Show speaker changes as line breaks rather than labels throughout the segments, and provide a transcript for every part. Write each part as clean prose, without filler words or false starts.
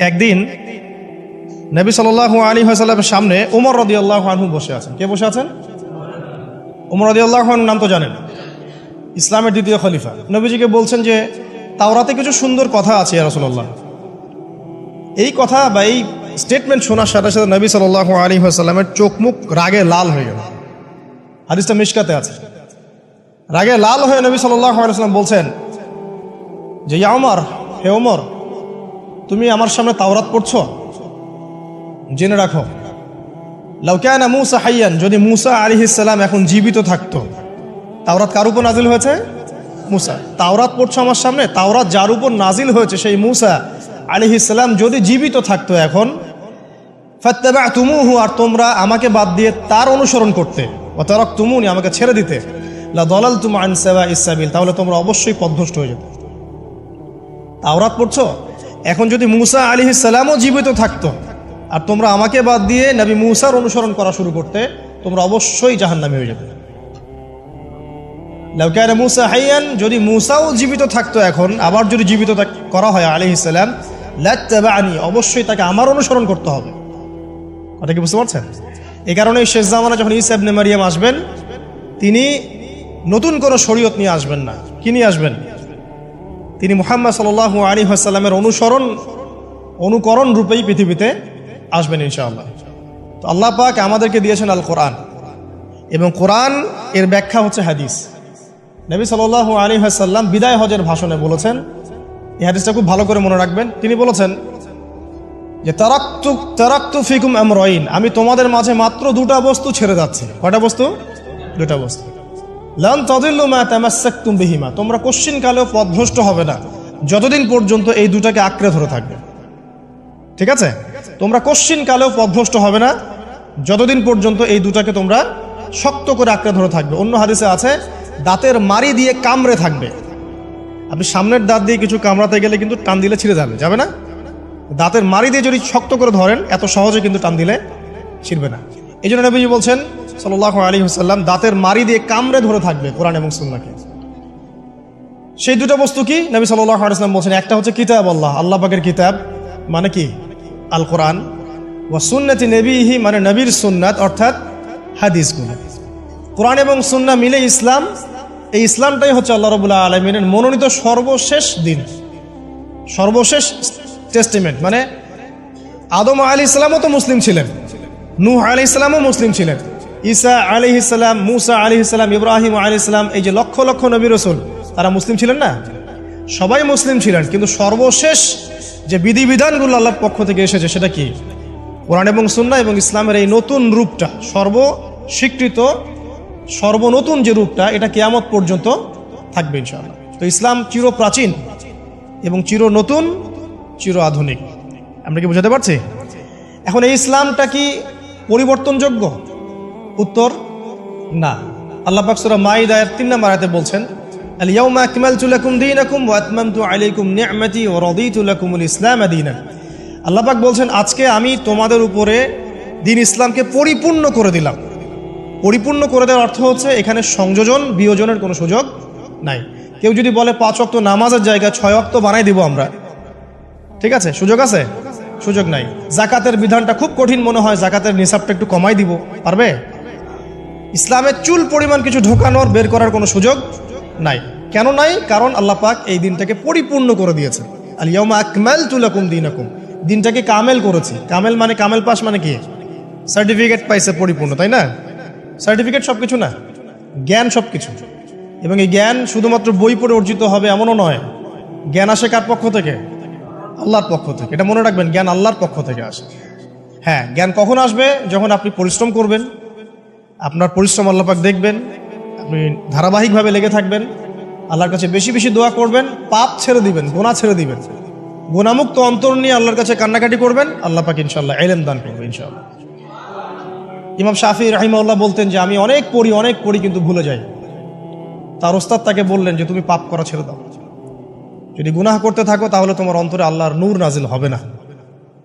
একদিন নবী সাল্লাল্লাহু আলাইহি ওয়াসাল্লামের সামনে উমর রাদিয়াল্লাহু আনহু বসে আছেন। কে বসে আছেন? উমর রাদিয়াল্লাহু আনহু নাম তো জানেন, ইসলামের দ্বিতীয় খলিফা। নবীজিকে বলছেন যে তাওরাতে কিছু সুন্দর কথা আছে ইয়া রাসূলুল্লাহ। এই কথা বা এই স্টেটমেন্ট শোনার সাথে সাথে নবী সাল্লাল্লাহু আলাইহি ওয়াসাল্লামের চোখ মুখ রাগে লাল হয়ে গেল। হাদিসটা মিশকাতে আছে। রাগে লাল হয়ে নবী সাল্লাল্লাহু আলাইহি ওয়াসাল্লাম বলছেন যে ইয়া ওমর, হে ওমর, তুমি আমার সামনে তাওরাত পড়ছো? জেনে রাখো, লাউ কানা মূসা হাইয়ান, যদি মূসা আলাইহিস সালাম এখন জীবিত থাকতো। তাওরাত কার উপর নাজিল হয়েছে? মূসা। তাওরাত পড়ছো আমার সামনে, তাওরাত যার উপর নাজিল হয়েছে সেই মূসা আলাইহিস সালাম যদি জীবিত থাকতো এখন, ফাত্তাবা'তুমুহু, আর তোমরা আমাকে বাদ দিয়ে তার অনুসরণ করতে, ওয়া তারাকতুমুনি, আমাকে ছেড়ে দিতে, লা দালালতুম আন সাওয়াইস সাবিল, তাহলে তোমরা অবশ্যই পথভ্রষ্ট হয়ে যেতে। তাওরাত পড়ছো, এখন যদি মূসা আলাইহিস সালামও জীবিত থাকতো আর তোমরা আমাকে বাদ দিয়ে নবী মূসার অনুসরণ করা শুরু করতে, তোমরা অবশ্যই জাহান্নামী হয়ে যেতে। লাউ কানা মূসা হাইয়ান, যদি মূসাও জীবিত থাকতো এখন, আবার যদি জীবিত করা হয় আলাইহিস সালাম, লাত্তাবা'নি, অবশ্যই তাকে আমার অনুসরণ করতে হবে। কথা কি বুঝতে পারছেন? এই কারণে শেষ জামানা যখন ঈসা ইবনে মারইয়াম আসবেন, তিনি নতুন কোনো শরীয়ত নিয়ে আসবেন না। কি নিয়ে আসবেন? তিনি মুহাম্মদ সাল্লাল্লাহু আলাইহি ওয়াসাল্লামের অনুকরণ রূপেই পৃথিবীতে আসবেন ইনশাআল্লাহ। তো আল্লাহ পাক আমাদেরকে দিয়েছেন আল কোরআন, এবং কোরআন এর ব্যাখ্যা হচ্ছে হাদিস। নবী সাল্লাল্লাহু আলাইহি ওয়াসাল্লাম বিদায় হজের ভাষণে বলেছেন, এই হাদিসটা খুব ভালো করে মনে রাখবেন। তিনি বলেছেন যে তারাকতু ফিকুম আমরাইন, আমি তোমাদের মাঝে মাত্র দুটা বস্তু ছেড়ে যাচ্ছি। কয়টা বস্তু? দুটা বস্তু। লান তাদিল্লু মা তামাসসাকতুম বিহিমা, তোমরা কোশ্চিন কালেও পথভ্রষ্ট হবে না যতদিন পর্যন্ত এই দুটাকে আঁকড়ে ধরে থাকবে। ঠিক আছে? তোমরা কোশ্চিন কালেও পথভ্রষ্ট হবে না যতদিন পর্যন্ত এই দুটাকে তোমরা শক্ত করে আঁকড়ে ধরে থাকবে। অন্য হাদিসে আছে দাঁতের মাড়ি দিয়ে কামড়ে থাকবে। আপনি সামনের দাঁত দিয়ে কিছু কামড়াতে গেলে কিন্তু টান দিলে ছিঁড়ে যাবে না? দাঁতের মাড়ি দিয়ে যদি শক্ত করে ধরেন, এত সহজে কিন্তু টান দিলে ছিঁড়বে না। এই জন্য নবীজি বলছেন সাল্লাল্লাহু আলাইহি ওয়াসাল্লাম, দাঁতের মাড়ি দিয়ে কামড়ে ধরে থাকবে কোরআন এবং সুন্নাহকে। সেই দুটো বস্তু কি? নবী সাল্লাল্লাহু আলাইহি ওয়াসাল্লাম বলছেন, একটা হচ্ছে কিতাব আল্লাহ, আল্লাহ পাকের কিতাব, মানে কি? আল কোরআন। ওয়া সুন্নতি নবীহি, মানে নবীর সুন্নাত, অর্থাৎ হাদিসগুলো। কোরআন এবং সুন্নাহ মিলে ইসলাম। এই ইসলামটাই হচ্ছে আল্লাহ রাব্বুল আলামিনের মনোনীত সর্বশেষ দিন, সর্বশেষ টেস্টিমেন্ট। মানে আদম আলাইহিস সালামও তো মুসলিম ছিলেন, নূহ আলাইহিস সালামও মুসলিম ছিলেন, ঈসা আলাইহিস সালাম, মূসা আলাইহিস সালাম, ইব্রাহিম আলাইহিস সালাম, এই যে লক্ষ লক্ষ নবী রাসূল, তারা মুসলিম ছিলেন না? সবাই মুসলিম ছিলেন, কিন্তু সর্বশেষ যে বিধিবিধানগুলো আল্লাহর পক্ষ থেকে এসেছে সেটা কি? কোরআন এবং সুন্নাহ এবং ইসলামের এই নতুন রূপটা, সর্বস্বীকৃত সর্বনতুন যে রূপটা, এটা কিয়ামত পর্যন্ত থাকবে ইনশাআল্লাহ। তো ইসলাম চির প্রাচীন এবং চির নতুন, চির আধুনিক। আমরা কি বুঝাতে পারছি? এখন এই ইসলামটা কি পরিবর্তনযোগ্য? উত্তর না। আল্লাহ পাক সূরা মাইদার 3 নম্বর আয়াতে বলছেন, আল ইয়াউমা আকমালতু লাকুম দীনাকুম ওয়া আতমামতু আলাইকুম নি'মাতি ওয়া রাদিতু লাকুমুল ইসলাম দীনান। আল্লাহ পাক বলছেন, আজকে আমি তোমাদের উপরে দ্বীন ইসলামকে পরিপূর্ণ করে দিলাম। পরিপূর্ণ করে দেওয়ার অর্থ হচ্ছে এখানে সংযোজন বিয়োজনের কোনো সুযোগ নাই। কেউ যদি বলে 5 ওয়াক্ত নামাজের জায়গায় 6 ওয়াক্ত বানাই দিব আমরা, ঠিক আছে? সুযোগ আছে? সুযোগ নাই। জাকাতের বিধানটা খুব কঠিন মনে হয়, জাকাতের নিসাবটা একটু কমাই দিব, পারবে? ইসলামের চুল পরিমাণ কিছু ঢোকানোর, বের করার কোনো সুযোগ নাই। কেন নাই? কারণ আল্লাহ পাক এই দিনটাকে পরিপূর্ণ করে দিয়েছে। আল ইয়াউমা আকমালতু লাকুম দীনাকুম, দিনটাকে কামেল করেছি। কামেল মানে, কামেল পাস মানে কি? সার্টিফিকেট পাইছে পরিপূর্ণ, তাই না? সার্টিফিকেট সব কিছু না, জ্ঞান সব কিছু। এবং এই জ্ঞান শুধুমাত্র বই পড়ে অর্জিত হবে এমনও নয়। জ্ঞান আসে কার পক্ষ থেকে? আল্লাহর পক্ষ থেকে। এটা মনে রাখবেন, জ্ঞান আল্লাহর পক্ষ থেকে আসে। হ্যাঁ, জ্ঞান কখন আসবে? যখন আপনি পরিশ্রম করবেন, আপনার পরিশ্রম আল্লাহ পাক দেখবেন, আপনি ধারাবাহিকভাবে লেগে থাকবেন, আল্লাহর কাছে বেশি বেশি দোয়া করবেন, পাপ ছেড়ে দিবেন, গুনাহ ছেড়ে দিবেন, গুনাহমুক্ত অন্তর নিয়ে আল্লাহর কাছে কান্নাকাটি করবেন, আল্লাহ পাক ইনশাআল্লাহ ইলম দান করবে ইনশাআল্লাহ। ইমাম শাফি রাহিমাহুল্লাহ বলতেন যে আমি অনেক পড়ি কিন্তু ভুলে যাই। তার ওস্তাদ তাকে বললেন যে তুমি পাপ করা ছেড়ে দাও, যদি গুনাহ করতে থাকো তাহলে তোমার অন্তরে আল্লাহর নূর নাজিল হবে না।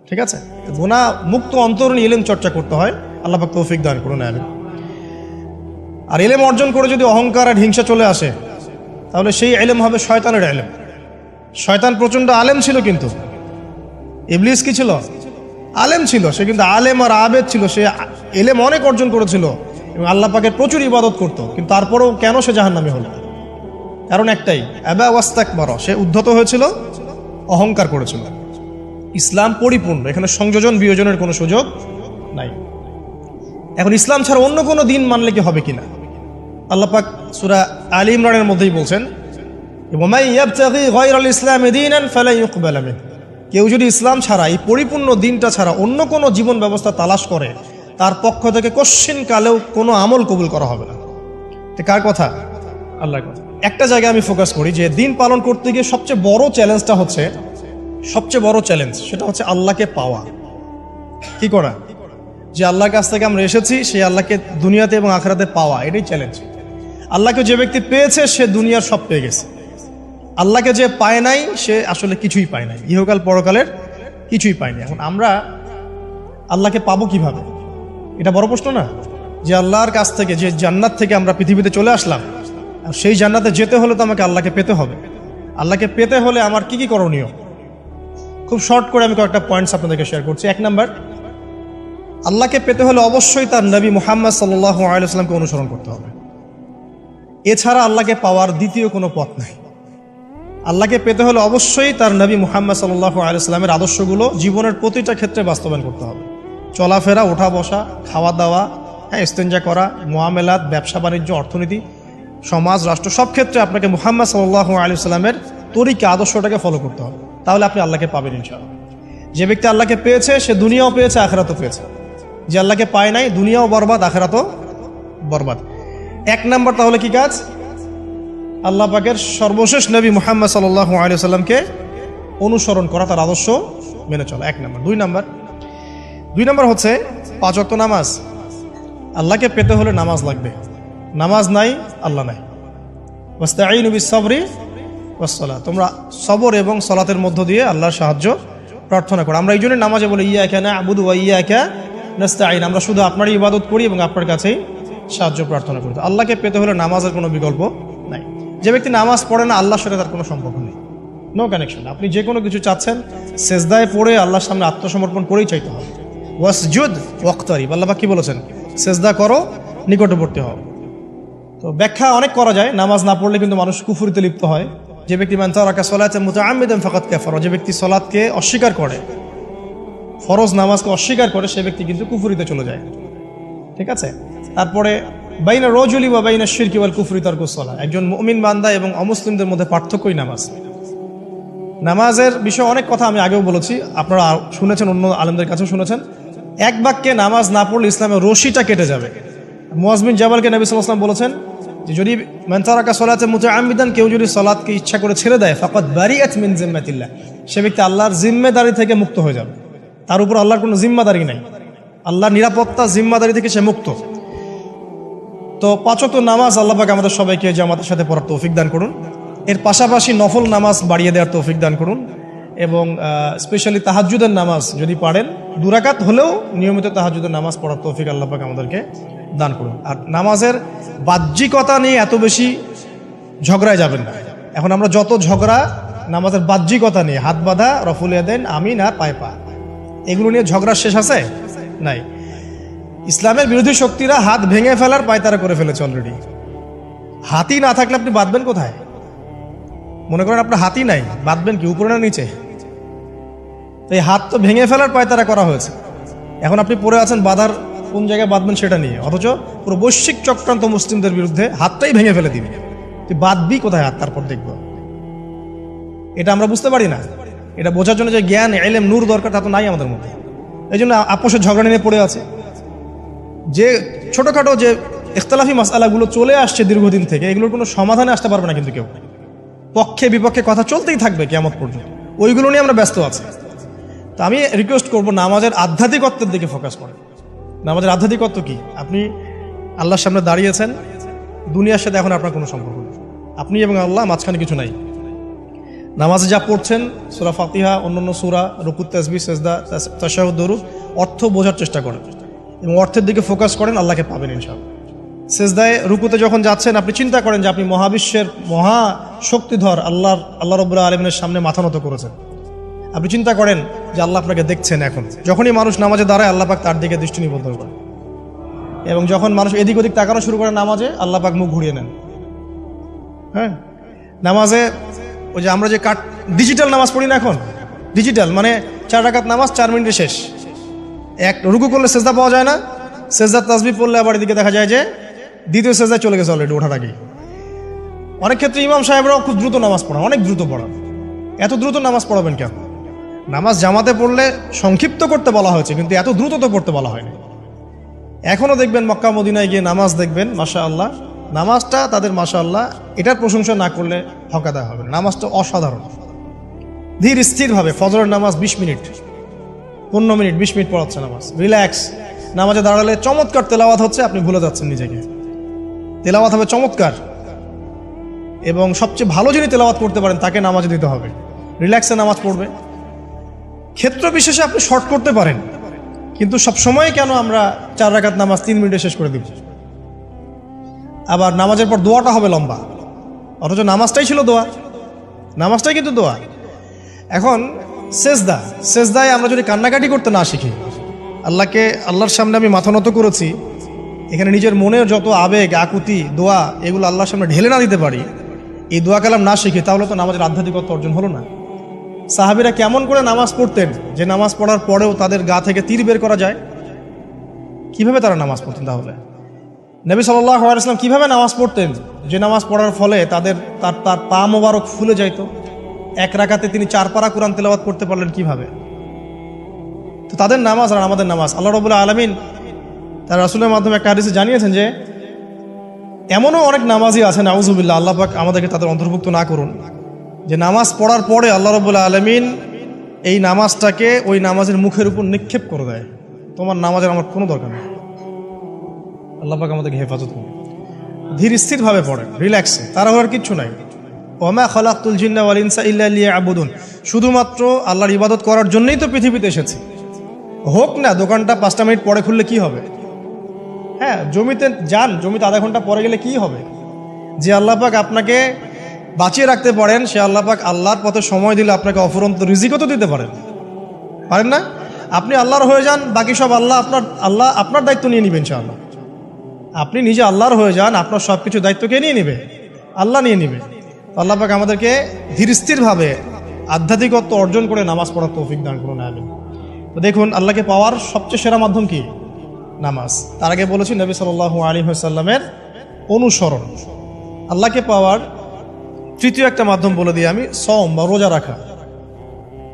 ঠিক আছে? গুনাহ মুক্ত অন্তর নিয়ে ইলম চর্চা করতে হয়। আল্লাহ পাক তৌফিক দান করুন, আমিন। আর ইলম অর্জন করে যদি অহংকার আর হিংসা চলে আসে, তাহলে সেই ইলম হবে শয়তানের ইলম। শয়তান প্রচণ্ড আলেম ছিল, কিন্তু ইবলিস কি ছিল? আলেম ছিল। সে কিন্তু আলেম আর আবেদ ছিল। সে এলেম অনেক অর্জন করেছিল এবং আল্লাহ পাকের প্রচুর ইবাদত করত, কিন্তু তারপরেও কেন সে জাহান্নামী হলো? কারণ একটাই, আবা ওয়াস্তাকবারা, সে উদ্ধত হয়েছিল, অহংকার করেছিল। ইসলাম পরিপূর্ণ, এখানে সংযোজন বিয়োজনের কোনো সুযোগ নাই। এখন ইসলাম ছাড়া অন্য কোনো দিন মানলে কি হবে কিনা? আল্লাহ পাক সূরা আলী ইমরানের মধ্যেই বলছেন, ওয়ামান ইয়াবতাগি গায়রাল ইসলামি দীনান ফালা ইউকবালা মিনহু, কেউ যদি ইসলাম ছাড়া, এই পরিপূর্ণ দিনটা ছাড়া অন্য কোনো জীবন ব্যবস্থা তালাশ করে, তার পক্ষ থেকে কশ্চিন কালেও কোনো আমল কবুল করা হবে না। তো কার কথা? আল্লাহর কথা। একটা জায়গায় আমি ফোকাস করি যে দিন পালন করতে গিয়ে সবচেয়ে বড় চ্যালেঞ্জটা হচ্ছে, সবচেয়ে বড় চ্যালেঞ্জ সেটা হচ্ছে আল্লাহকে পাওয়া। কি করা? যে আল্লাহর কাছ থেকে আমরা এসেছি সেই আল্লাহকে দুনিয়াতে এবং আখিরাতে পাওয়া, এটাই চ্যালেঞ্জ। আল্লাহকে যে ব্যক্তি পেয়েছে সে দুনিয়ার সব পেয়ে গেছে। আল্লাহকে যে পায় নাই সে আসলে কিছুই পায় নাই, ইহকাল পরকালের কিছুই পায়নি। এখন আমরা আল্লাহকে পাবো কিভাবে? এটা বড় প্রশ্ন না? যে আল্লাহর কাছ থেকে, যে জান্নাত থেকে আমরা পৃথিবীতে চলে আসলাম, আর সেই জান্নাতে যেতে হলে তো আমাকে আল্লাহকে পেতে হবে। আল্লাহকে পেতে হলে আমার কি কি করণীয়? খুব শর্ট করে আমি কয়েকটা পয়েন্টস আপনাদেরকে শেয়ার করছি। এক নাম্বার, আল্লাহকে পেতে হলে অবশ্যই তার নবী মুহাম্মদ সাল্লাল্লাহু আলাইহি ওয়াসাল্লামকে অনুসরণ করতে হবে। এছাড়া আল্লাহকে পাওয়ার দ্বিতীয় কোনো পথ নাই। আল্লাহকে পেতে হলে অবশ্যই তার নবী মুহাম্মদ সাল্লাল্লাহু আলাইহি ওয়াসাল্লামের আদর্শগুলো জীবনের প্রতিটা ক্ষেত্রে বাস্তবায়ন করতে হবে। চলাফেরা, ওঠা বসা, খাওয়া দাওয়া, ইস্তেঞ্জা করা, মুআমালাত, ব্যবসা বাণিজ্য, অর্থনীতি, সমাজ, রাষ্ট্র, সব ক্ষেত্রে আপনাকে মুহাম্মদ সাল্লাল্লাহু আলাইহি ওয়াসাল্লামের তরিকা, আদর্শটাকে ফলো করতে হবে। তাহলে আপনি আল্লাহকে পাবেন ইনশাআল্লাহ। যে ব্যক্তি আল্লাহকে পেয়েছে সে দুনিয়াও পেয়েছে, আখিরাতও পেয়েছে। যে আল্লাহকে পায় নাই, দুনিয়াও বরবাদ, আখিরাতও বরবাদ। এক নাম্বার তাহলে কি কাজ? আল্লাহ পাকের সর্বশেষ নবী মুহাম্মদ সাল্লাল্লাহু আলাইহি ওয়াসাল্লামকে অনুসরণ করা, তার আদর্শ মেনে চলা, এক নাম্বার। দুই নাম্বার হচ্ছে 5 ওয়াক্ত নামাজ। আল্লাহকে পেতে হলে নামাজ লাগবে। নামাজ নাই, আল্লাহ নাই। ওয়াস্তাঈনু বিস-সাবরি ওয়াস-সালাত, তোমরা সবর এবং সালাতের মধ্য দিয়ে আল্লাহর সাহায্য প্রার্থনা করো। আমরা এই জন্য নামাজে বলি ইয়াকা না'বুদু ওয়া ইয়াকা নাস্তাঈন, আমরা শুধু আপনারই ইবাদত করি এবং আপনার কাছেই সাহায্য প্রার্থনা করি। আল্লাহকে পেতে হলে নামাজের কোনো বিকল্প নাই। যে ব্যক্তি নামাজ পড়ে না, আল্লাহর সাথে তার কোনো সম্পর্ক নেই, নো কানেকশন। আপনি যে কোনো কিছু চাচ্ছেন, সেজদায় পড়ে আল্লাহর সামনে আত্মসমর্পণ করেই চাইতে হবে। ওয়াসজুদ ওয়াক্তারিব, আল্লাহ পাক কি বলেছেন? সেজদা করো, নিকটবর্তী হও। তো ব্যাখ্যা অনেক করা যায়। নামাজ না পড়লে কিন্তু মানুষ কুফরিতে লিপ্ত হয়। যে ব্যক্তি মান তারাকা সালাতান মুতাআম্মিদান ফাকাদ কাফারা, যে ব্যক্তি সালাতকে অস্বীকার করে, ফরজ নামাজকে অস্বীকার করে, সে ব্যক্তি কিন্তু কুফরিতে চলে যায়। ঠিক আছে? তারপরে বাইনা রাজুলি ওয়া বাইনা শিরকি ওয়াল কুফরি তারকুস সালাহ, একজন মুমিন বান্দা এবং অমুসলিমদের মধ্যে পার্থক্যই নামাজ। নামাজের বিষয়ে অনেক কথা আমি আগেও বলেছি, আপনারা শুনেছেন, অন্য আলেমদের কাছেও শুনেছেন। এক বাক্যে নামাজ না পড়লে ইসলামের রশিটা কেটে যাবে। মুআয বিন জাবালকে নবী সাল্লাল্লাহু আলাইহি ওয়াসাল্লাম বলেছেন যে যদি মান তারাকা সালাতান মুতাআম্মিদান, কেউ যদি সালাতকে ইচ্ছা করে ছেড়ে দেয়, ফাকাদ বারিআত মিন জিম্মাতিল্লাহ, সে ব্যক্তি আল্লাহর জিম্মেদারি থেকে মুক্ত হয়ে যাবে। তার উপর আল্লাহর কোনো জিম্মাদারি নাই, আল্লাহর নিরাপত্তা, জিম্মাদারি থেকে সে মুক্ত। তো 5 ওয়াক্ত নামাজ আল্লাহ পাক আমাদের সবাইকে জামাতের সাথে পড়ার তৌফিক দান করুন। এর পাশাপাশি নফল নামাজ বাড়িয়ে দেওয়ার তৌফিক দান করুন, এবং স্পেশালি তাহাজ্জুদের নামাজ যদি পারেন, 2 রাকাত হলেও নিয়মিত তাহাজ্জুদের নামাজ পড়ার তৌফিক আল্লাহ পাক আমাদেরকে দান করুন। আর নামাজের বাহ্যিকতা নিয়ে এত বেশি ঝগড়ায় যাবেন না। এখন আমরা যত ঝগড়া নামাজের বাহ্যিকতা নিয়ে, হাত বাঁধা, রফুল ইয়াদাইন, আমিন আর পায়ে পা, এগুলো নিয়ে ঝগড়া শেষ আছে? নাই। ইসলামের বিরোধী শক্তিরা হাত ভেঙে ফেলার পায়তারা করে ফেলেছে অলরেডি। হাতই না থাকলে আপনি বাঁধবেন কোথায়? মনে করেন আপনার হাতই নাই, বাঁধবেন কি উপরে না নিচে? এই হাত তো ভেঙে ফেলার পায়তারা করা হয়েছে। এখন আপনি পড়ে আছেন বাঁধার কোন জায়গায় বাঁধবেন সেটা নিয়ে, অথচ পুরো বৈশ্বিক চক্রান্ত মুসলিমদের বিরুদ্ধে হাতটাই ভেঙে ফেলে দিবি, তুই বাঁধবি কোথায় হাত? তারপর দেখব। এটা আমরা বুঝতে পারি না। এটা বোঝার জন্য যে জ্ঞান, ইলম, নূর দরকার তা তো নাই আমাদের মধ্যে। এই জন্য আপোষের ঝগড়া নিয়ে পড়ে আছে। যে ছোটোখাটো যে ইখতিলাফি মাসআলাগুলো চলে আসছে দীর্ঘদিন থেকে, এগুলোর কোনো সমাধানে আসতে পারবে না কিন্তু কেউ। পক্ষে বিপক্ষে কথা চলতেই থাকবে কিয়ামত পর্যন্ত, ওইগুলো নিয়ে আমরা ব্যস্ত আছি। তো আমি রিকোয়েস্ট করবো নামাজের আধ্যাত্মিকত্বের দিকে ফোকাস করেন। নামাজের আধ্যাত্মিকত্ব কি? আপনি আল্লাহর সামনে দাঁড়িয়েছেন, দুনিয়ার সাথে এখন আপনার কোনো সম্পর্ক নেই, আপনি এবং আল্লাহ, মাঝখানে কিছু নাই। নামাজে যা পড়ছেন, সূরা ফাতিহা, অন্যান্য সূরা, রুকুত, তাসবিহ, সিজদা, তাশাহুদ, দরুদ, অর্থ বোঝার চেষ্টা করেন এবং অর্থের দিকে ফোকাস করেন, আল্লাহকে পাবেন ইনশাআল্লাহ। সিজদায়, রুকুতে যখন যাচ্ছেন, আপনি চিন্তা করেন যে আপনি মহাবিশ্বের মহা শক্তিধর আল্লাহ রাব্বুল আলামিনের সামনে মাথা নত করেছেন। আপনি চিন্তা করেন যে আল্লাহ আপনাকে দেখছেন। এখন যখনই মানুষ নামাজে দাঁড়ায় আল্লাহ পাক তার দিকে দৃষ্টি নিবদ্ধ করে, এবং যখন মানুষ এদিক ওদিক তাকানো শুরু করে নামাজে আল্লাহ পাক মুখ ঘুরিয়ে নেন। হ্যাঁ, নামাজে ওই যে আমরা যে ডিজিটাল নামাজ পড়ি না, এখন ডিজিটাল মানে 4 রাকাত নামাজ 4 মিনিটে শেষ। এক রুকু করলে সেজদা পাওয়া যায় না, সেজদার তাসবিহ পড়লে আবার এদিকে দেখা যায় যে দ্বিতীয় সেজদায় চলে গেছে অলরেডি ওঠার আগে। অনেক ক্ষেত্রে ইমাম সাহেবরাও খুব দ্রুত নামাজ পড়ান, অনেক দ্রুত পড়ান। এত দ্রুত নামাজ পড়াবেন কেন? নামাজ জামাতে পড়লে সংক্ষিপ্ত করতে বলা হয়েছে, কিন্তু এত দ্রুত তো পড়তে বলা হয়নি। এখনও দেখবেন মক্কা মদিনায় গিয়ে নামাজ দেখবেন, মাশা আল্লাহ, নামাজটা তাদের মাশা আল্লাহ এটার প্রশংসা না করলে হকা দেওয়া হবে। নামাজটা অসাধারণ, ধীর স্থিরভাবে ফজরের নামাজ 20 মিনিট 15 মিনিট 20 মিনিট পড়াচ্ছে নামাজ, রিল্যাক্স। নামাজে দাঁড়ালে চমৎকার তেলাওয়াত হচ্ছে, আপনি ভুলে যাচ্ছেন নিজেকে। তেলাওয়াত হবে চমৎকার, এবং সবচেয়ে ভালো যিনি তেলাওয়াত করতে পারেন তাকে নামাজে দিতে হবে। রিল্যাক্সে নামাজ পড়বে। ক্ষেত্র বিশেষে আপনি শর্ট করতে পারেন, কিন্তু সবসময় কেন আমরা 4 রাকাত নামাজ 3 মিনিটে শেষ করে দিব? আবার নামাজের পর দোয়াটা হবে লম্বা, অথচ নামাজটাই ছিল দোয়া, নামাজটাই কিন্তু দোয়া। এখন সেজদায় আমরা যদি কান্নাকাটি করতে না শিখি, আল্লাহর সামনে আমি মাথা নত করেছি, এখানে নিজের মনের যত আবেগ আকুতি দোয়া এগুলো আল্লাহর সামনে ঢেলে না দিতে পারি, এই দোয়া কালাম না শিখি, তাহলে তো নামাজের আধ্যাত্মিকতা অর্জন হলো না। সাহাবীরা কেমন করে নামাজ পড়তেন যে নামাজ পড়ার পরেও তাদের গা থেকে তীর বের করা যায়? কিভাবে তারা নামাজ পড়তেন? তাহলে নবী সাল্লাল্লাহু আলাইহি ওয়াসাল্লাম কিভাবে নামাজ পড়তেন যে নামাজ পড়ার ফলে তার পা মোবারক ফুলে যাইত? 1 রাকাতে তিনি 4 পারা কোরআন তেলাওয়াত করতে পারলেন কিভাবে? তো তাদের নামাজ আর আমাদের নামাজ, আল্লাহ রাব্বুল আলামিন তার রাসূলের মাধ্যমে একটা হাদিসে জানিয়েছেন যে এমনও অনেক নামাজি আছে, নাউযুবিল্লাহ, আল্লাহ পাক আমাদেরকে তাদের অন্তর্ভুক্ত না করুন, যে নামাজ পড়ার পরে আল্লাহ রাব্বুল আলামিন এই নামাজটাকে ওই নামাজের মুখের উপর নিক্ষেপ করে দেয়, তোমার নামাজের আমার কোনো দরকার নেই। আল্লাহ পাক আমাদেরকে হেফাজত করুন। ধীর স্থিরভাবে পড়েন, রিল্যাক্সে, তারা হওয়ার কিচ্ছু নাই। ওমা খালাকতুল জিন্না ওয়াল ইনসা ইল্লা লিয়াবুদুন, শুধুমাত্র আল্লাহর ইবাদত করার জন্যই তো পৃথিবীতে এসেছি। হোক না দোকানটা 5টা মিনিট পরে খুললে কি হবে? হ্যাঁ, জমিতে যান, জমিতে আধা ঘন্টা পরে গেলে কি হবে? যে আল্লাহ পাক আপনাকে বাঁচিয়ে রাখতে পারেন, সে আল্লাহ পাক আল্লাহর পথে সময় দিলে আপনাকে অফুরন্ত রিজিকও তো দিতে পারেন না? আপনি আল্লাহর হয়ে যান, বাকি সব আল্লাহ আপনার দায়িত্ব নিয়ে নেবেন ইনশাআল্লাহ। আপনি নিজে আল্লাহর হয়ে যান, আপনার সব কিছু দায়িত্ব কে নিয়ে নেবে? আল্লাহ নিয়ে নেবে। আল্লাহ পাক আমাদেরকে ধীর স্থিরভাবে আধ্যাত্মিকত্ব অর্জন করে নামাজ পড়ার তৌফিক দান করুন, আমিন। তো দেখুন, আল্লাহকে পাওয়ার সবচেয়ে সেরা মাধ্যম কি? নামাজ। তার আগে বলেছি নবী সাল্লাল্লাহু আলাইহি ওয়াসাল্লামের অনুসরণ। আল্লাহকে পাওয়ার তৃতীয় একটা মাধ্যম বলে দিই আমি, সওম বা রোজা রাখা।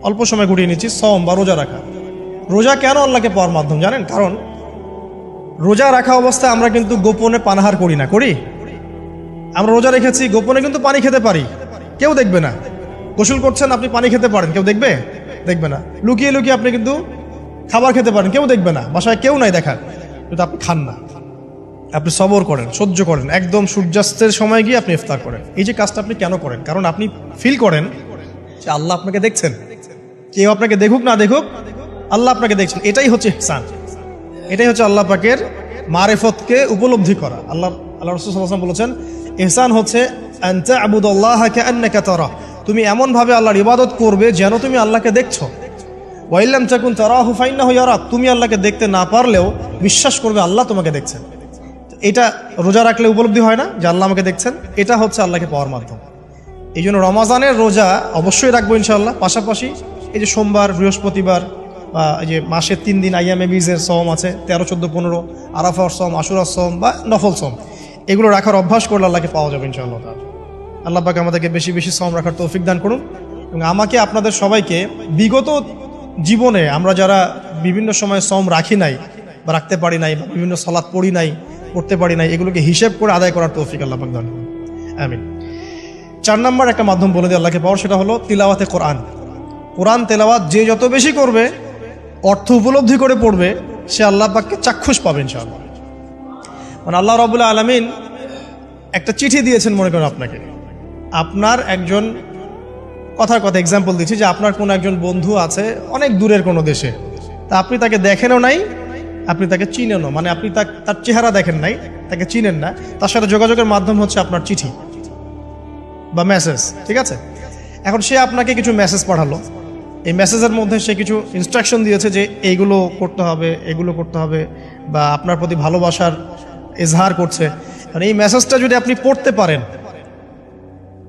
অল্প সময় ঘুরিয়ে নিচ্ছি, সওম বা রোজা রাখা। রোজা কেন আল্লাহকে পাওয়ার মাধ্যম জানেন? কারণ রোজা রাখা অবস্থায় আমরা কিন্তু গোপনে পানাহার করি না, করি? আমরা রোজা রেখেছি, গোপনে কিন্তু পানি খেতে পারি, কেউ দেখবে না। গোসল করছেন, আপনি পানি খেতে পারেন, কেউ দেখবে না। লুকিয়ে লুকিয়ে আপনি কিন্তু খাবার খেতে পারেন, কেউ দেখবে না, বাসায় কেউ নাই দেখার, কিন্তু আপনি খান না। আপনি সবর করেন, সহ্য করেন, একদম সূর্যাস্তের সময় গিয়ে আপনি ইফতার করেন। এই যে কাজটা আপনি কেন করেন? কারণ আপনি ফিল করেন যে আল্লাহ আপনাকে দেখছেন। কেউ আপনাকে দেখুক না দেখুক, আল্লাহ আপনাকে দেখছেন। এটাই হচ্ছে ইহসান, এটাই হচ্ছে আল্লাহ পাকের মারিফতকে উপলব্ধি করা। আল্লাহ রাসূল সাল্লাল্লাহু আলাইহি ওয়াসাল্লাম বলেছেন, ইহসান হচ্ছে আন তা'বুদাল্লাহা কাআন্নাকা তারা, তুমি এমন ভাবে আল্লাহর ইবাদত করবে যেন তুমি আল্লাহকে দেখছো। ওয়া ইল্লাম তাকুন তারাহু ফাইন্নাহু ইয়ারাক, তুমি আল্লাহকে দেখতে না পারলেও বিশ্বাস করবে আল্লাহ তোমাকে দেখছেন। এটা রোজা রাখলে উপলব্ধি হয় না যে আল্লাহ আমাকে দেখছেন? এটা হচ্ছে আল্লাহকে পাওয়ার মাধ্যম। এই জন্য রমাজানের রোজা অবশ্যই রাখবো ইনশাআল্লাহ। পাশাপাশি এই যে সোমবার, বৃহস্পতিবার বা এই যে মাসের 3 দিন আইয়ামে বীজের সওম আছে, 13, 14, 15, আরাফার সওম, আশুরার সওম বা নফল সওম, এগুলো রাখার অভ্যাস করলে আল্লাহকে পাওয়া যাবে ইনশাআল্লাহ। আল্লাহ পাক আমাদেরকে বেশি বেশি সওম রাখার তৌফিক দান করুন। এবং আমাকে, আপনাদের সবাইকে বিগত জীবনে আমরা যারা বিভিন্ন সময় সওম রাখি নাই বা রাখতে পারি নাই, বা বিভিন্ন সালাত পড়তে পারি নাই, এগুলোকে হিসেব করে আদায় করার তৌফিক আল্লাহ পাক দান করুন, আমিন। 4 নম্বর একটা মাধ্যম বলে দিই আল্লাহকে পাওয়ার, সেটা হলো তিলাওয়াতে কোরআন। কোরআন তেলাওয়াত যে যত বেশি করবে, অর্থ উপলব্ধি করে পড়বে, সে আল্লাহ পাককে চাক্ষুষ পাবে ইনশাআল্লাহ। মানে আল্লাহ রাব্বুল আলামিন একটা চিঠি দিয়েছেন, মনে করেন আপনাকে, আপনার একজন কথার কথা এক্সাম্পল দিচ্ছি, যে আপনার কোনো একজন বন্ধু আছে অনেক দূরের কোনো দেশে, তা আপনি তাকে দেখেনও নাই, আপনি তাকে চিনেনও, মানে আপনি তার চেহারা দেখেন নাই, তাকে চিনেন না, তার সাথে যোগাযোগের মাধ্যম হচ্ছে আপনার চিঠি বা মেসেজ, ঠিক আছে? এখন সে আপনাকে কিছু মেসেজ পাঠালো, এই মেসেজের মধ্যে সে কিছু ইনস্ট্রাকশন দিয়েছে যে এইগুলো করতে হবে, এগুলো করতে হবে, বা আপনার প্রতি ভালোবাসার ইজহার করছে। মানে এই মেসেজটা যদি আপনি পড়তে পারেন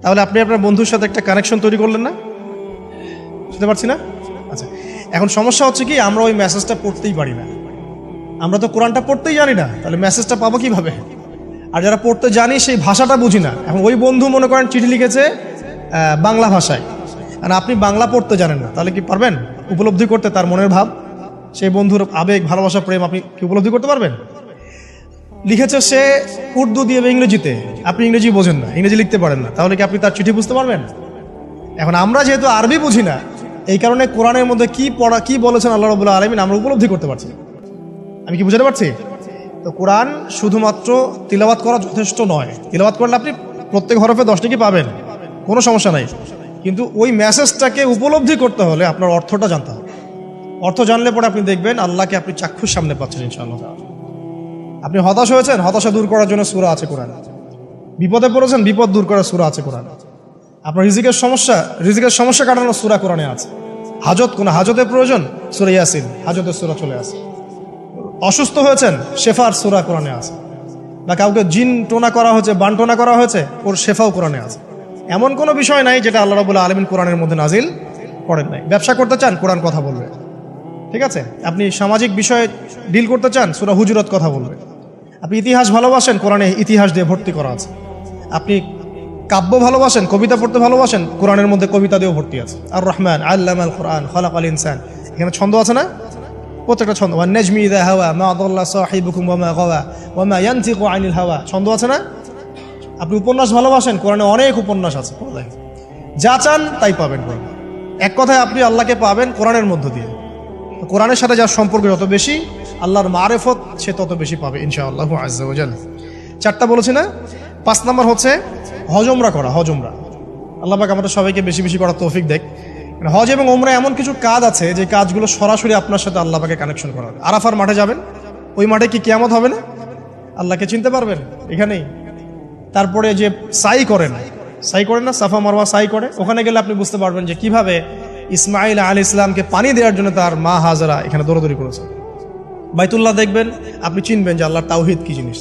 তাহলে আপনি আপনার বন্ধুর সাথে একটা কানেকশন তৈরি করলেন না? বুঝতে পারছি না? আচ্ছা, এখন সমস্যা হচ্ছে কি, আমরা ওই মেসেজটা পড়তেই পারি না। আমরা তো কোরআনটা পড়তেই জানি না, তাহলে মেসেজটা পাবো কিভাবে? আর যারা পড়তে জানি সেই ভাষাটা বুঝি না। এখন ওই বন্ধু মনে করেন চিঠি লিখেছে বাংলা ভাষায়, আর আপনি বাংলা পড়তে জানেন না, তাহলে কি পারবেন উপলব্ধি করতে তার মনের ভাব, সেই বন্ধুর আবেগ, ভালোবাসা, প্রেম আপনি কি উপলব্ধি করতে পারবেন? লিখেছে সে উর্দু দিয়ে বা ইংরেজিতে, আপনি ইংরেজি বোঝেন না, ইংরেজি লিখতে পারেন না, তাহলে কি আপনি তার চিঠি বুঝতে পারবেন? এখন আমরা যেহেতু আরবি বুঝি না, এই কারণে কোরআনের মধ্যে কি বলেছেন আল্লাহ রাব্বুল আলামিন আমরা উপলব্ধি করতে পারছি। আমি কি বুঝাতে পারছি? তো কোরআন শুধুমাত্র তিলাওয়াত করা যথেষ্ট নয়। তিলাওয়াত করলে আপনি প্রত্যেক হরফে 10 নেকি পাবেন, কোনো সমস্যা নাই, কিন্তু ওই মেসেজটাকে উপলব্ধি করতে হলে আপনার অর্থটা জানতে হবে। অর্থ জানলে পরে আপনি দেখবেন আল্লাহকে আপনি চাক্ষুর সামনে পাচ্ছেন ইনশাআল্লাহ। আপনি হতাশ হয়েছেন, হতাশা দূর করার জন্য সূরা আছে কোরআনে। বিপদে পড়েছেন, বিপদ দূর করার সূরা আছে কোরআনে। আপনার রিজিকের সমস্যা কাটানোর সূরা কোরআনে আছে। কোনো হাজতের প্রয়োজন, সূরা ইয়াসিন, হাজতের সূরা চলে আসে। অসুস্থ হয়েছেন, শেফার সূরা কোরআনে আছে। বা কাউকে জিন টোনা করা হয়েছে, বান টোনা করা হয়েছে, ওর শেফাও কোরআনে আছে। এমন কোনো বিষয় নাই যেটা আল্লাহ রাব্বুল আলামিন কোরআনের মধ্যে নাজিল করেন নাই। ব্যবসা করতে চান, কোরআন কথা বলবে, ঠিক আছে? আপনি সামাজিক বিষয়ে ডিল করতে চান, সূরা হুজুরাত কথা বলবে। আপনি ইতিহাস ভালোবাসেন, কোরআনে ইতিহাস দিয়ে ভর্তি করা আছে। আপনি কাব্য ভালোবাসেন, কবিতা পড়তে ভালোবাসেন, কোরআনের মধ্যে কবিতা দিয়েও ভর্তি আছে। আর রহমান আল্লামাল কোরআন খালাকাল ইনসান, এখানে ছন্দ আছে না? প্রত্যেকটা ছন্দ, ওয়ান নাজমি ইযা হাওয়া মা দাল্লা সাহিবুকুম ওয়া মা গাওয়া ওয়া মা ইয়ানতিকু আনিল হাওয়া, ছন্দ আছে না? আপনি উপন্যাস ভালোবাসেন, কোরআনে অনেক উপন্যাস আছে। যা চান তাই পাবেন কোরআনে। এক কথায় আপনি আল্লাহকে পাবেন কোরআনের মধ্য দিয়ে। কোরআনের সাথে যার সম্পর্ক যত বেশি, আল্লাহর মারেফত সে তত বেশি পাবে ইনশাআল্লাহু আজ্জা ওয়া জাল্লা। 4টা বলেছি না? 5 নম্বর হচ্ছে হজ ওমরা করা। হজ ওমরা আল্লাহ পাক আমাদের সবাইকে বেশি বেশি করার তৌফিক দেখ। হজ এবং ওমরা এমন কিছু কাজ আছে যে কাজগুলো সরাসরি আপনার সাথে আল্লাহ পাকে কানেকশন করা। আরাফার মাঠে যাবেন, ওই মাঠে কি কিয়ামত হবে না? আল্লাহকে চিনতে পারবেন এখানেই। তারপরে যে সাই করেন না, সাফা মারওয়া সাই করে, ওখানে গেলে আপনি বুঝতে পারবেন যে কিভাবে ইসমাইল আলাইহিস সালামকে পানি দেওয়ার জন্য তার মা হাজরা এখানে দৌড়াদৌড়ি করেছে। বাইতুল্লাহ দেখবেন, আপনি চিনবেন যে আল্লাহর তাওহীদ কি জিনিস।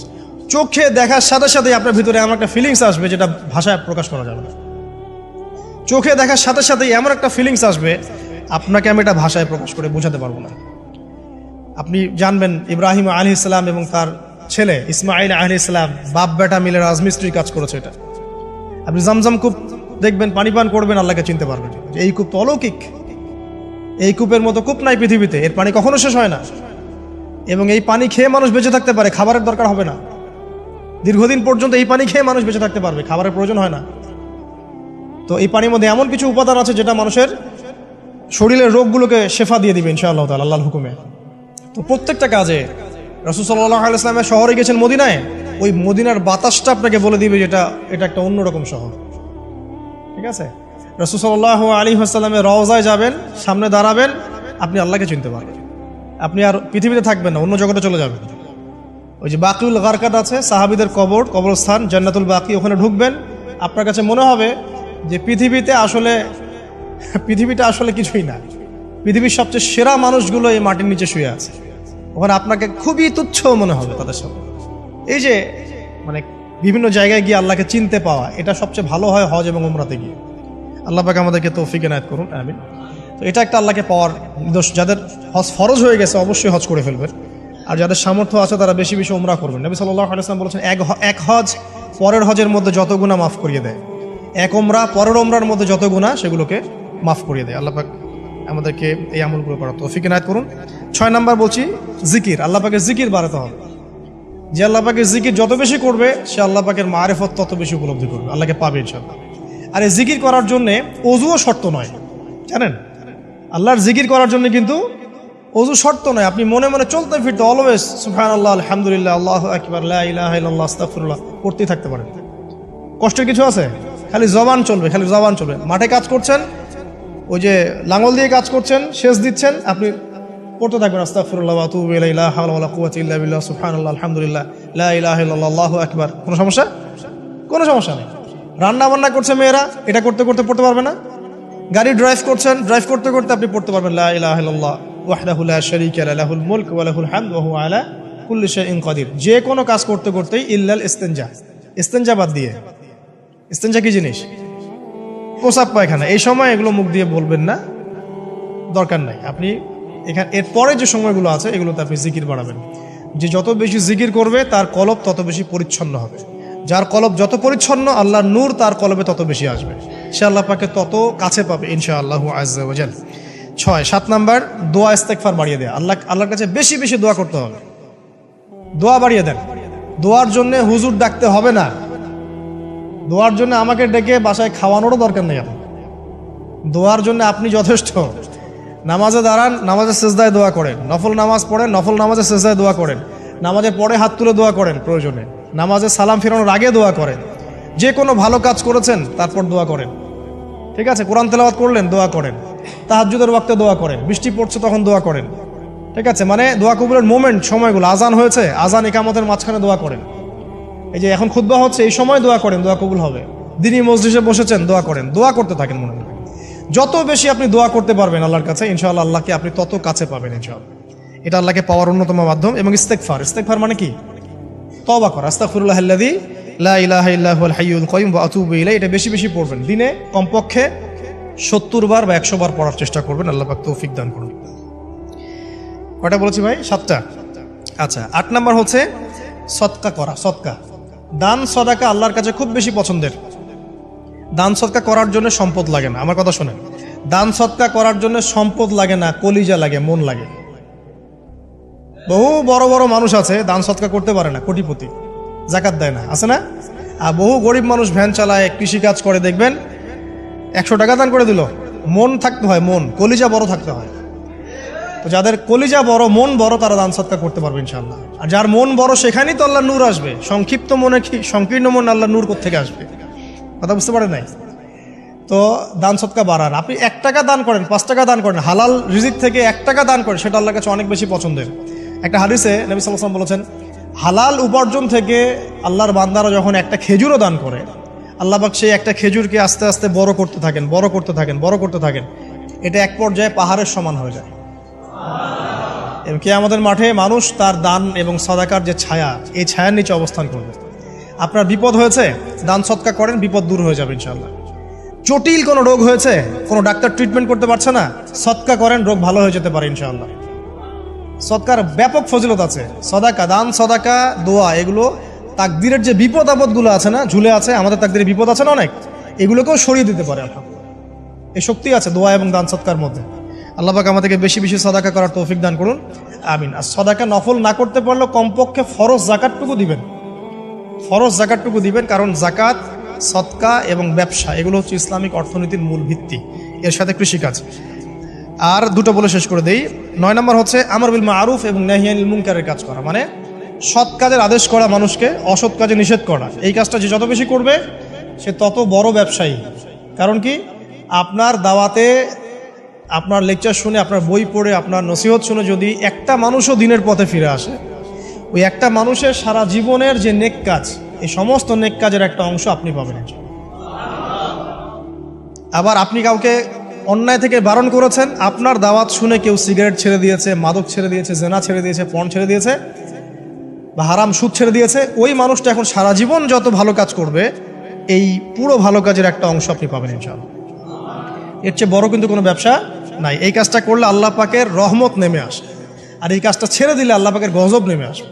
চোখে দেখার সাথে সাথে আপনার ভিতরে এমন একটা ফিলিংস আসবে যেটা ভাষায় প্রকাশ করা যাবে না। চোখে দেখার সাথে সাথেই এমন একটা ফিলিংস আসবে, আপনাকে আমি এটা ভাষায় প্রকাশ করে বোঝাতে পারবো না। আপনি জানবেন ইব্রাহিম আলাইহিস সালাম এবং তার ছেলে ইসমাইল আলাইহিস সালাম বাপ বেটা মিলে রাজমিস্ত্রি কাজ করেছে। এটা আপনি জামজাম কূপ দেখবেন, পানি পান করবেন, আল্লাহকে চিনতে পারবেন। এই কূপ তো অলৌকিক, এই কূপের মতো কূপ নাই পৃথিবীতে, এর পানি কখনো শেষ হয় না, এবং এই পানি খেয়ে মানুষ বেঁচে থাকতে পারে, খাবারের দরকার হবে না। দীর্ঘদিন পর্যন্ত এই পানি খেয়ে মানুষ বেঁচে থাকতে পারবে, খাবারের প্রয়োজন হয় না। তো এই পানির মধ্যে এমন কিছু উপাদান আছে যেটা মানুষের শরীরের রোগগুলোকে শেফা দিয়ে দিবে ইনশাআল্লাহ তাআলা আল্লাহর হুকুমে। তো প্রত্যেকটা কাজে রাসূল সাল্লাল্লাহু আলাইহি ওয়াসাল্লামের শহরে গেছেন মদিনায়, ওই মদিনার বাতাসটা আপনাকে বলে দিবে যেটা এটা একটা অন্যরকম শহর, ঠিক আছে? রাসূল সাল্লাল্লাহু আলাইহি ওয়াসাল্লামের রওজায় যাবেন, সামনে দাঁড়াবেন, আপনি আল্লাহকে চিনতে পারবেন। আপনি আর পৃথিবীতে থাকবেন না, অন্য জগতে চলে যাবেন। ওই যে বাকিউল গারকাত আছে, সাহাবীদের কবরস্থান জান্নাতুল বাকি, ওখানে ঢুকবেন, আপনার কাছে মনে হবে যে পৃথিবীটা আসলে কিছুই না। পৃথিবীর সবচেয়ে সেরা মানুষগুলো এই মাটির নিচে শুয়ে আছে, ওখানে আপনাকে খুবই তুচ্ছ মনে হবে তাদের সাথে। এই যে মানে বিভিন্ন জায়গায় গিয়ে আল্লাহকে চিনতে পাওয়া, এটা সবচেয়ে ভালো হয় হজ এবং উমরাতে গিয়ে। আল্লাহ পাক আমাদেরকে তৌফিক এনায়েত করুন, আমিন। তো এটা একটা আল্লাহকে পাওয়ার নিদর্শ। যাদের হজ ফরজ হয়ে গেছে অবশ্যই হজ করে ফেলবেন, আর যাদের সামর্থ্য আছে তারা বেশি বেশি উমরা করবেন। নবী সাল্লাল্লাহু আলাইহি ওয়াসাল্লাম বলেছেন, এক হজ পরের হজের মধ্যে যত গুনাহ মাফ করিয়ে দেয়, এক ওমরা পরের ওমরার মধ্যে যত গুনাহ সেগুলোকে মাফ করিয়ে দেয়। আল্লাহ পাক আমাদেরকে এই আমলগুলো করার তৌফিক এনায়েত করুন। 6 নাম্বার বলছি জিকির। আল্লাহ পাকের জিকির বাড়াতে হবে। যে আল্লাহ পাকের জিকির যত বেশি করবে, সে আল্লাহ পাকের মারিফত তত বেশি উপলব্ধি করবে, আল্লাহকে পাবে ইনশাআল্লাহ। আর এই জিকির করার জন্যে ওযুও শর্ত নয়, জানেন? আল্লাহর জিকির করার জন্য কিন্তু ওযু শর্ত নয়। আপনি মনে মনে চলতে ফিরতে অলওয়েজ সুবহানাল্লাহ, আলহামদুলিল্লাহ, আল্লাহু আকবার, লা ইলাহা ইল্লাল্লাহ, আস্তাগফিরুল্লাহ পড়তেই থাকতে পারেন। কষ্টের কিছু আছে? খালি জবান চলবে। মাঠে কাজ করছেন, ওই যে লাঙল দিয়ে কাজ করছেন, সেচ দিচ্ছেন, আপনি পড়তে থাকবেন আস্তাগফিরুল্লাহ ওয়া আতুবু ইলাইহি, লা হাওলা ওয়ালা কুওয়াতা ইল্লা বিল্লাহ, সুবহানাল্লাহ, আলহামদুলিল্লাহ, লা ইলাহা ইল্লাল্লাহ, আল্লাহু আকবার। কোনো সমস্যা নেই। রান্না বান্না করছে মেয়েরা, এটা করতে করতে পড়তে পারবে না? গাড়ি ড্রাইভ করছেন, ড্রাইভ করতে করতে আপনি পড়তে পারবেন লা ইলাহা ইল্লাল্লাহ ওয়াহদাহু লা শারীকা লাহু লাহুল মুলক ওয়া লাহুল হামদু ওয়া হুয়া আলা কুল্লি শাইইন কাদির। যে কোনো কাজ করতে করতেই ইল্লাল ইস্তিনজা, ইস্তিনজা বাদ দিয়ে। ইস্তিনজা কি জিনিস? প্রসাব পায়খানা। এই সময় এগুলো মুখ দিয়ে বলবেন না, দরকার নাই। আপনি এখানে এরপরে যে সময়গুলো আছে এগুলোতে আপনি জিকির বাড়াবেন। যে যত বেশি জিকির করবে তার কলব তত বেশি পরিচ্ছন্ন হবে। যার কলব যত পরিচ্ছন্ন আল্লাহর নূর তার কলবে তত বেশি আসবে, সে আল্লাহ পাকে তত কাছে পাবে ইনশাআল্লাহু আযজা ওয়া জাল। 7 নাম্বার দোয়া ইস্তেগফার বাড়িয়ে দেয়। আল্লাহর কাছে বেশি বেশি দোয়া করতে হবে। দোয়া বাড়িয়ে দেন। দোয়ার জন্য হুজুর ডাকতে হবে না, দোয়ার জন্য আমাকে ডেকে বাসায় খাওয়ানোরও দরকার নেই। আপনার দোয়ার জন্য আপনি যথেষ্ট। নামাজে দাঁড়ান, নামাজের সেজদায় দোয়া করেন। নফল নামাজ পড়েন, নফল নামাজের সেজদায় দোয়া করেন। নামাজের পরে হাত তুলে দোয়া করেন প্রয়োজনে। নামাজে সালাম ফিরানোর আগে দোয়া করেন। যে কোনো ভালো কাজ করেছেন তারপর দোয়া করেন, ঠিক আছে? কোরআন তেলাওয়াত করলেন, দোয়া করেন। তাহাজ্জুদের ওয়াক্তে দোয়া করেন। বৃষ্টি পড়ছে তখন দোয়া করেন, ঠিক আছে? মানে দোয়া কবুলের মোমেন্ট, সময়গুলো, আজান হয়েছে, আজান ইকামতের মাঝখানে দোয়া করেন। এই যে এখন খুতবা হচ্ছে, এই সময় দোয়া করেন, দোয়া কবুল হবে। দিনী মসজিদে বসেছেন, দোয়া করেন। দোয়া করতে থাকেন মনে মনে। যত বেশি আপনি দোয়া করতে পারবেন আল্লাহর কাছে, ইনশাআল্লাহ আল্লাহকে আপনি তত কাছে পাবেন ইনশাআল্লাহ। এটা আল্লাহকে পাওয়ার অন্যতম মাধ্যম। এবং ইস্তেগফার, ইস্তেগফার মানে কি? তওবা করা। আস্তাগফিরুল্লাহাল্লাযী লা ইলাহা ইল্লা হুয়াল হাইয়ুল কাইয়ুম ওয়া আতুবু ইলাইহি। এটা বেশি বেশি পড়বেন। দিনে কমপক্ষে 70 বার বা 100 বার পড়ার চেষ্টা করবেন। আল্লাহ পাক তৌফিক দান করুন। কয়টা বলেছি ভাই? 7টা। আচ্ছা, 8 নাম্বার হচ্ছে সদকা করা। সদকা, দান সদাকা আল্লাহর কাছে খুব বেশি পছন্দের। দান সদকা করার জন্য সম্পদ লাগে না। আমার কথা শোনেন, দান সদকা করার জন্য সম্পদ লাগে না, কলিজা লাগে, মন লাগে। বহু বড় বড় মানুষ আছে দান সদকা করতে পারে না, কোটিপতি, যাকাত দেয় না, আছে না? আর বহু গরিব মানুষ ভ্যান চালায়, কৃষিকাজ করে, দেখবেন 100 টাকা দান করে দিল। মন থাকতে হয়, মন, কলিজা বড় থাকতে হয়। তো যাদের কলিজা বড়, মন বড়, তারা দান সদকা করতে পারবে ইনশাআল্লাহ। আর যার মন বড় সেখানেই তো আল্লাহর নূর আসবে। সংক্ষিপ্ত মনে কি, সংকীর্ণ মন আল্লাহর নূর কোত্থেকে আসবে? কথা বুঝতে পারেন নাই? তো দান সদকা বাড়ান। আপনি 1 টাকা দান করেন, 5 টাকা দান করেন, হালাল রিজিক থেকে 1 টাকা দান করেন, সেটা আল্লাহর কাছে অনেক বেশি পছন্দের। একটা হাদিসে নবী সাল্লাল্লাহু আলাইহি ওয়াসাল্লাম বলেছেন, হালাল উপার্জন থেকে আল্লাহর বান্দারা যখন একটা খেজুরও দান করে, আল্লাহ পাক সেই একটা খেজুরকে আস্তে আস্তে বড় করতে থাকেন, বড় করতে থাকেন, বড় করতে থাকেন। এটা এক পর্যায়ে পাহাড়ের সমান হয়ে যায়। এবং কিয়ামতের মাঠে মানুষ তার দান এবং সাদাকার যে ছায়া, এই ছায়ার নিচে অবস্থান করবে। আপনার বিপদ হয়েছে, দান সদকা করেন, বিপদ দূর হয়ে যাবে ইনশাআল্লাহ। জটিল কোনো রোগ হয়েছে, কোনো ডাক্তার ট্রিটমেন্ট করতে পারছে না, সদকা করেন, রোগ ভালো হয়ে যেতে পারে ইনশাআল্লাহ। সদকার ব্যাপক ফজিলত আছে। সদাকা, দান সদাকা, দোয়া, এগুলো তাকদিরের যে বিপদ আপদগুলো আছে না, ঝুলে আছে, আমাদের তাকদিরে বিপদ আছে না অনেক, এগুলোকেও সরিয়ে দিতে পারে আপনার। এই শক্তি আছে দোয়া এবং দান সদকার মধ্যে। আল্লাহ পাক আমাদেরকে বেশি বেশি সদাকা করার তৌফিক দান করুন, আমিন। আর সদাকা নফল না করতে পারলেও কমপক্ষে ফরজ জাকাতটুকু দিবেন। ফরজ জাকাতটুকু দিবেন, কারণ জাকাত, সদকা এবং ব্যবসা এগুলো হচ্ছে ইসলামিক অর্থনীতির মূল ভিত্তি, এর সাথে কৃষিকাজ। আর দুটো বলে শেষ করে দেই। 9 নম্বর হচ্ছে আমর বিল মারুফ এবং নাহি আনিল মুনকারের কাজ করা, মানে সৎ কাজের আদেশ করা, মানুষকে অসৎ কাজে নিষেধ করা। এই কাজটা যে যত বেশি করবে সে তত বড় ব্যবসায়ী। কারণ কি, আপনার দাওয়াতে, আপনার লেকচার শুনে, আপনার বই পড়ে, আপনার নসিহত শুনে যদি একটা মানুষও দিনের পথে ফিরে আসে, ওই একটা মানুষের সারা জীবনের যে নেক কাজ, এই সমস্ত নেক কাজের একটা অংশ আপনি পাবেন। আবার আপনি কাউকে অন্যায় থেকে বারণ করেছেন, আপনার দাওয়াত শুনে কেউ সিগারেট ছেড়ে দিয়েছে, মাদক ছেড়ে দিয়েছে, জেনা ছেড়ে দিয়েছে, পর্ন ছেড়ে দিয়েছে, বা হারাম সুদ ছেড়ে দিয়েছে, ওই মানুষটা এখন সারা জীবন যত ভালো কাজ করবে, এই পুরো ভালো কাজের একটা অংশ আপনি পাবেন ইনশাআল্লাহ। এর চেয়ে বড় কিন্তু কোনো ব্যবসা নাই। এই কাজটা করলে আল্লাহ পাকের রহমত নেমে আসে, আর এই কাজটা ছেড়ে দিলে আল্লাহ পাকের গজব নেমে আসবে।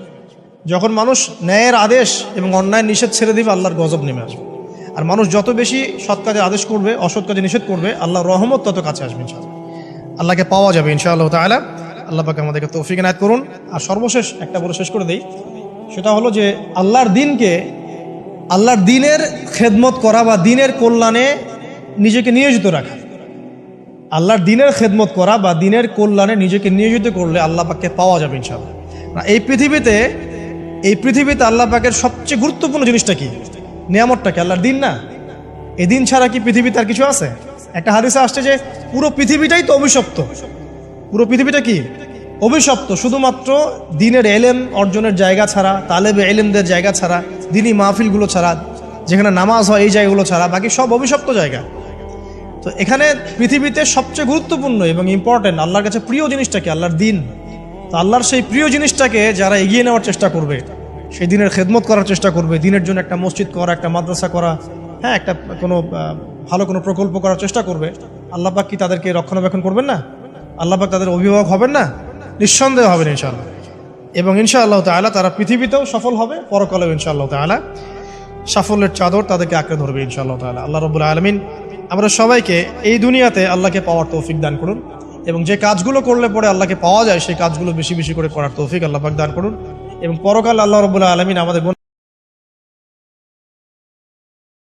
যখন মানুষ ন্যায়ের আদেশ এবং অন্যায় নিষেধ ছেড়ে দিবে, আল্লাহর গজব নেমে আসবে। আর মানুষ যত বেশি সৎ কাজে আদেশ করবে, অসৎ কাজে নিষেধ করবে, আল্লাহর রহমত তত কাছে আসবে ইনশাআল্লাহ। আল্লাহকে পাওয়া যাবে ইনশাআল্লাহ তাআলা। আল্লাহ পাক আমাদেরকে তৌফিক এনায়েত করুন। আর সর্বশেষ একটা বলে শেষ করে দেই, সেটা হলো যে আল্লাহর দিনকে, আল্লাহর দিনের খেদমত করা বা দিনের কল্যাণে নিজেকে নিয়োজিত রাখা। আল্লাহর দিনের খেদমত করা বা দিনের কল্যাণে নিজেকে নিয়োজিত করলে আল্লাহ পাককে পাওয়া যাবে ইনশাআল্লাহ। এই পৃথিবীতে আল্লাহ পাকের সবচেয়ে গুরুত্বপূর্ণ জিনিসটা কি, নিয়ামতটা কি? আল্লাহর দিন না? এই দিন ছাড়া কি পৃথিবীতে আর কিছু আছে? একটা হাদিসে আসছে যে পুরো পৃথিবীটাই তো অভিশপ্ত। পুরো পৃথিবীটা কি? অভিশপ্ত। শুধুমাত্র দিনের এলেম অর্জনের জায়গা ছাড়া, তালেবে এলেমদের জায়গা ছাড়া, দিনী মাহফিলগুলো ছাড়া, যেখানে নামাজ হয় এই জায়গাগুলো ছাড়া, বাকি সব অভিশপ্ত জায়গা। তো এখানে পৃথিবীতে সবচেয়ে গুরুত্বপূর্ণ এবং ইম্পর্টেন্ট আল্লাহর কাছে প্রিয় জিনিসটাকে আল্লাহর দিন। তো আল্লাহর সেই প্রিয় জিনিসটাকে যারা এগিয়ে নেওয়ার চেষ্টা করবে, সেই দিনের খেদমত করার চেষ্টা করবে, দিনের জন্য একটা মসজিদ করা, একটা মাদ্রাসা করা, হ্যাঁ, একটা কোনো ভালো কোনো প্রকল্প করার চেষ্টা করবে, আল্লাহ পাক কি তাদেরকে রক্ষণাবেক্ষণ করবেন না? আল্লাহ পাক তাদের অভিভাবক হবেন না? নিঃসন্দেহ হবেন ইনশাআল্লাহ। এবং ইনশাআল্লাহ তাআলা তারা পৃথিবীতেও সফল হবে, পরকালেও ইনশাআল্লাহ তাআলা সাফল্যের চাদর তাদেরকে আঁকড়ে ধরবে ইনশাআল্লাহ তাআলা। আল্লাহ রাব্বুল আলামিন আমরা সবাইকে এই দুনিয়াতে আল্লাহকে পাওয়ার তৌফিক দান করুন, এবং যে কাজগুলো করলে পরে আল্লাহকে পাওয়া যায় সেই কাজগুলো বেশি বেশি করে করার তৌফিক আল্লাহ পাক দান করুন, এবং পরকালে আল্লাহ রাব্বুল আলামিন আমাদের